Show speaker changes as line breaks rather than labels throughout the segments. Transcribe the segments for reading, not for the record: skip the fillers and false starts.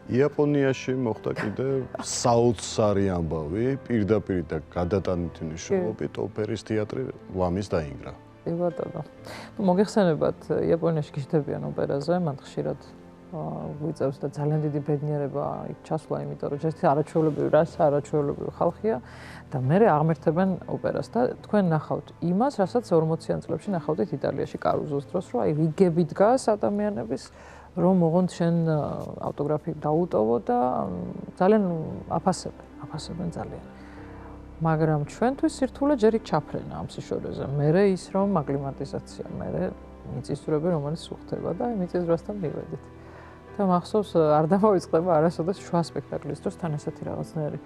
იაპონიაში მოხდა კიდე საოცარი ამბავი, პირდაპირ და გადატანითი მნიშვნელობით ოპერის თეატრი ლამის დაინგრა.
კი ბატონო. მოგეხსენებათ, იაპონიაში გიждდებიან ოპერაზე, მათ ხშირად გვიწევს და ძალიან დიდი ბედნიერება იქ ჩასვლა, იმიტომ რომ ეს არაჩვეულებრივი რასა, არაჩვეულებრივი ხალხია და მე აღმერთებენ ოპერას და თქვენ ნახავთ იმას, რასაც 40-იან წლებში ნახავდით იტალიაში კარუზოს დროს, რომ აი რიგები დგას ადამიანების, რომ ოღონდ შენ ავტოგრაფი დაუტოვო და ძალიან აფასებენ ძალიან. მაგრამ ჩვენთვის სირთულე ჯერ იქ ჩაფრენა ამ სიშორეზე. მერე ის რომ აკლიმატიზაცია, მერე მიწისძვრები, რომელიც უხდება და აი მიწის დროსთან მივედით. და მახსოვს არ დამოვიწყდება არასოდეს შუა სპექტაკლის დროს თან ესეთი რაღაცნაირი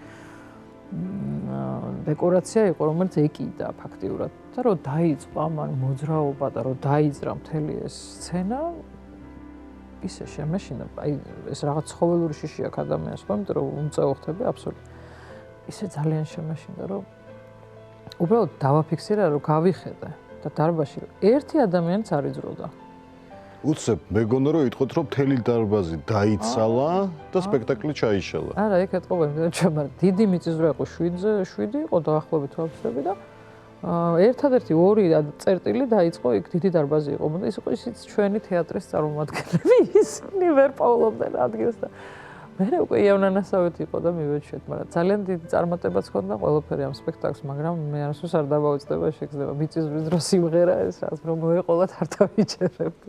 დეკორაცია იყო, რომელიც ეკიდა ფაქტიურად. და რომ დაიწყო ამან მოძრაობა და რომ დაიძრა მთელი ეს სცენა, ისე შემეშინა, აი ეს რაღაც ცხოველური შიში აქვს ადამიანს, ხო, იმიტომ რომ უმწეო ხდება აბსოლუტურად. ისე ძალიან შემეშინდა, რომ უბრალოდ დავაფიქსირა, რომ გავიხედე და დარბაზში ერთი ადამიანიც არ იძროდა.
უცებ მეგონა რომ იტყოთ რომ მთელი დარბაზი დაიცალა და სპექტაკლი ჩაიშალა.
არა, იქ ეთყობა, ჩვენ დიდი მიწისძვრა იყო 7 იყო დაახლოებით ვაფშები და ერთადერთი 2 წერტილი დაიწყო იქ დიდი დარბაზი იყო. და ის იყო ისიც ჩვენი თეატრის წარმომადგენლები, ისინი ვერ პოულობდნენ ადგილს და მე უკვე იავნანასავით იყო და მივეჩვეთ, მაგრამ ძალიან დიდი წარმატებაც ჰქონდა ყველაფერი ამ სპექტაკლს, მაგრამ მე არასდროს არ დავაუწყდება, შეგრძნება მიწისძვრის დროს სიმღერა ეს, რაც რომ მოეყოლათ არ დავიჯერებდი.